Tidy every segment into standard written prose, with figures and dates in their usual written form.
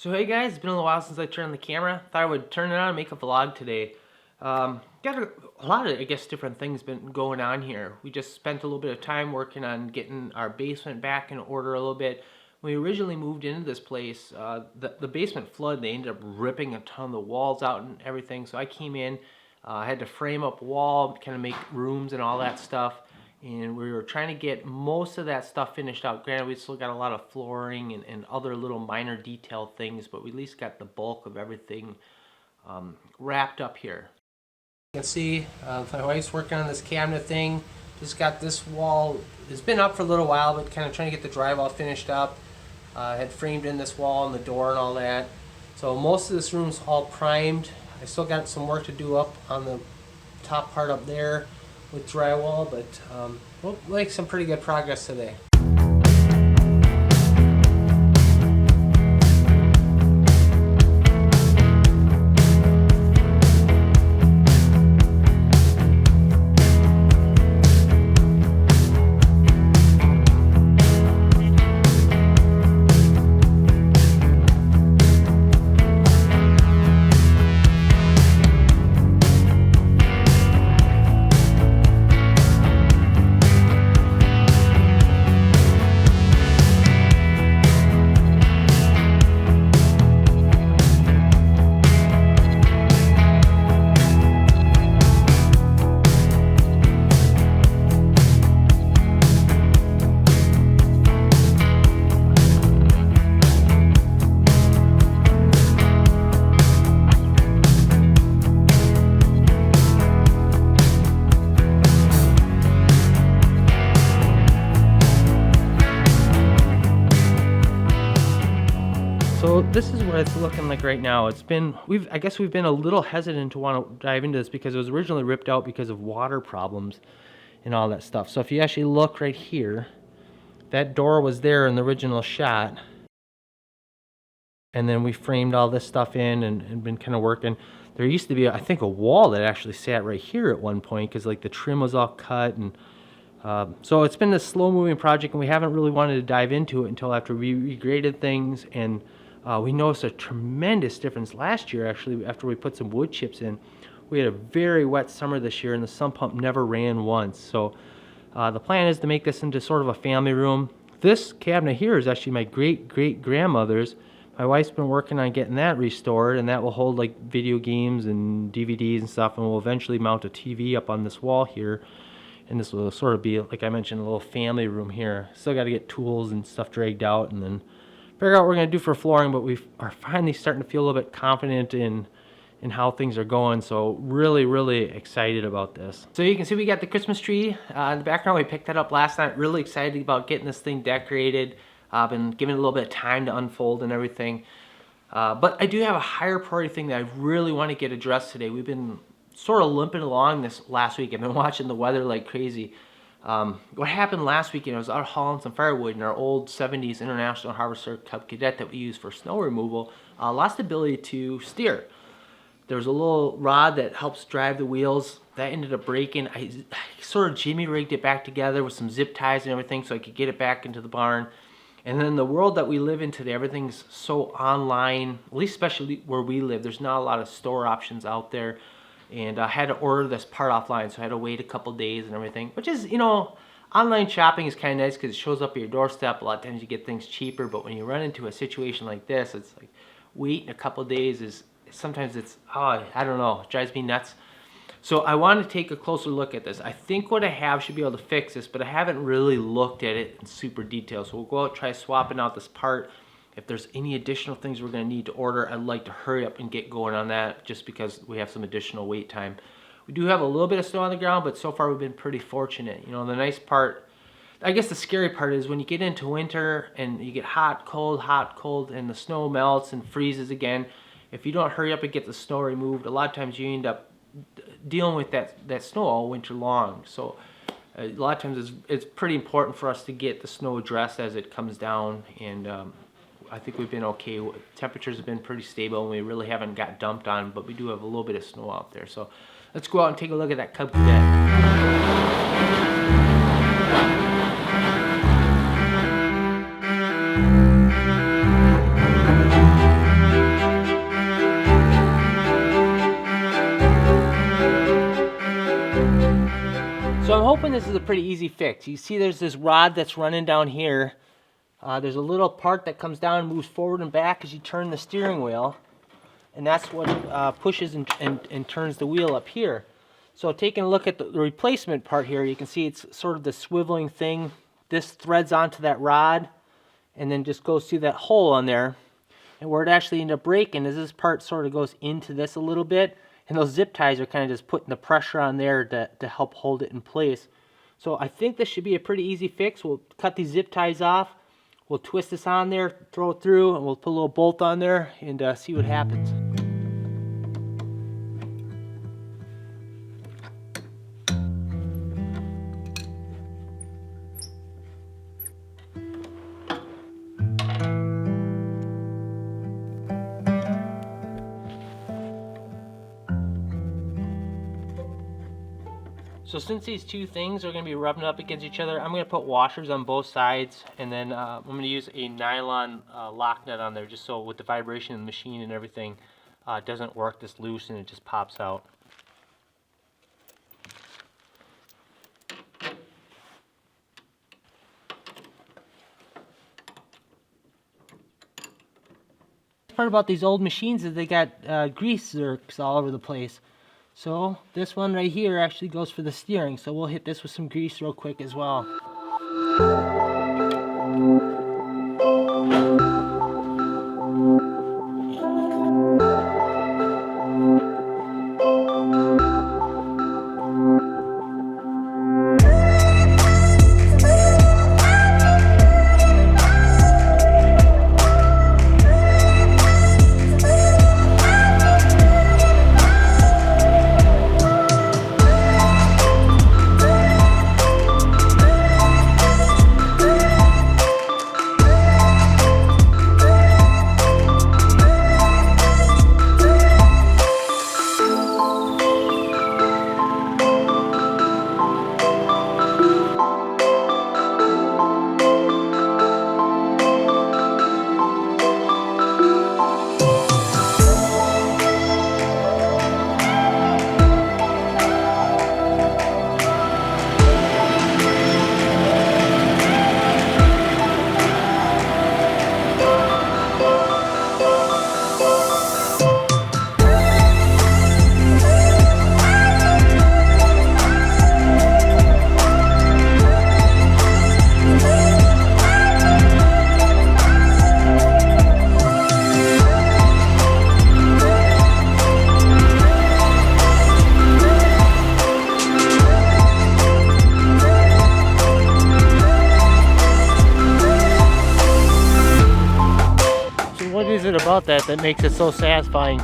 So hey guys, it's been a little while since I turned on the camera. Thought I would turn it on and make a vlog today. Got a lot of, different things been going on here. We just spent a little bit of time working on getting our basement back in order a little bit. When we originally moved into this place, the basement flooded. They ended up ripping a ton of the walls out and everything. So I came in, I had to frame up a wall, kind of make rooms and all that stuff. And we were trying to get most of that stuff finished out. Granted, we still got a lot of flooring and other little minor detail things, but we at least got the bulk of everything wrapped up here. You can see my wife's working on this cabinet thing. Just got this wall. It's been up for a little while, but kind of trying to get the drywall finished up. Had framed in this wall and the door and all that. So most of this room's all primed. I still got some work to do up on the top part up there with drywall, but we'll make some pretty good progress today. So this is what it's looking like right now. I guess we've been a little hesitant to want to dive into this because it was originally ripped out because of water problems and all that stuff. So if you actually look right here, that door was there in the original shot. And then we framed all this stuff in and been kind of working. There used to be, I think, a wall that actually sat right here at one point because like the trim was all cut. And so it's been this slow moving project, and we haven't really wanted to dive into it until after we regraded things. And we noticed a tremendous difference last year, actually, after we put some wood chips in. We had a very wet summer this year, and the sump pump never ran once. So the plan is to make this into sort of a family room. This cabinet here is actually my great-great-grandmother's. My wife's been working on getting that restored, and that will hold like video games and DVDs and stuff, and we'll eventually mount a TV up on this wall here. And this will sort of be, like I mentioned, a little family room here. Still got to get tools and stuff dragged out and then figure out what we're going to do for flooring, but we are finally starting to feel a little bit confident in how things are going. So really excited about this. So you can see we got the Christmas tree in the background. We picked that up last night. Really excited about getting this thing decorated. I've been giving it a little bit of time to unfold and everything. But I do have a higher priority thing that I really want to get addressed today. We've been sort of limping along this last week. I've been watching the weather like crazy. What happened last weekend, I was out hauling some firewood, and our old 70s International Harvester Cub Cadet that we use for snow removal lost the ability to steer. There was a little rod that helps drive the wheels. That ended up breaking. I sort of jimmy rigged it back together with some zip ties and everything so I could get it back into the barn. And then the world that we live in today, everything's so online, at least especially where we live. There's not a lot of store options out there. And I had to order this part offline, so I had to wait a couple days and everything, which is, online shopping is kind of nice because it shows up at your doorstep. A lot of times you get things cheaper, but when you run into a situation like this, it's like waiting a couple days is sometimes I don't know, it drives me nuts. So I want to take a closer look at this. I think what I have should be able to fix this, but I haven't really looked at it in super detail. So we'll go out and try swapping out this part. If there's any additional things we're going to need to order, I'd like to hurry up and get going on that just because we have some additional wait time. We do have a little bit of snow on the ground, but so far we've been pretty fortunate. The nice part, I guess the scary part is when you get into winter and you get hot, cold, and the snow melts and freezes again. If you don't hurry up and get the snow removed, a lot of times you end up dealing with that snow all winter long. So a lot of times it's pretty important for us to get the snow addressed as it comes down, and I think we've been okay. Temperatures have been pretty stable, and we really haven't got dumped on, but we do have a little bit of snow out there. So let's go out and take a look at that Cub Cadet. So I'm hoping this is a pretty easy fix. You see there's this rod that's running down here. There's a little part that comes down and moves forward and back as you turn the steering wheel. And that's what pushes and turns the wheel up here. So taking a look at the replacement part here, you can see it's sort of the swiveling thing. This threads onto that rod and then just goes through that hole on there. And where it actually ended up breaking is this part sort of goes into this a little bit. And those zip ties are kind of just putting the pressure on there to help hold it in place. So I think this should be a pretty easy fix. We'll cut these zip ties off. We'll twist this on there, throw it through, and we'll put a little bolt on there and see what happens. So since these two things are going to be rubbing up against each other, I'm going to put washers on both sides, and then I'm going to use a nylon lock nut on there just so with the vibration of the machine and everything it doesn't work this loose and it just pops out. The part about these old machines is they got grease zerks all over the place. So this one right here actually goes for the steering, so we'll hit this with some grease real quick as well. What is it about that makes it so satisfying?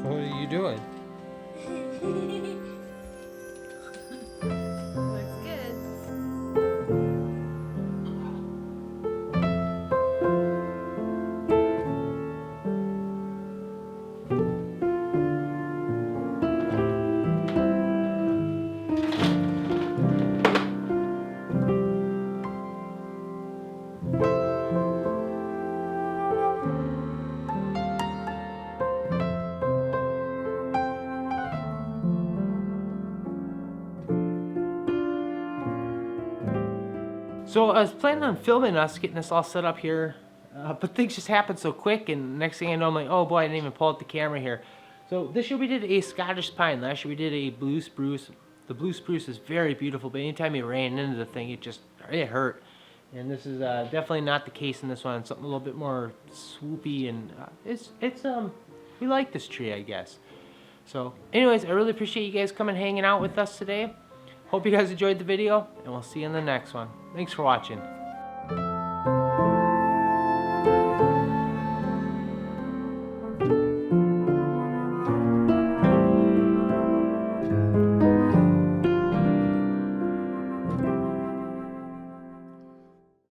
What are you doing? Looks good. So I was planning on filming us getting this all set up here, but things just happened so quick, and next thing I know, I'm like, oh boy, I didn't even pull out the camera here. So this year we did a Scottish pine. Last year we did a blue spruce. The blue spruce is very beautiful, but anytime you ran into the thing, it hurt. And this is definitely not the case in this one. It's something a little bit more swoopy, and we like this tree, I guess. So anyways, I really appreciate you guys coming hanging out with us today. Hope you guys enjoyed the video, and we'll see you in the next one. Thanks for watching.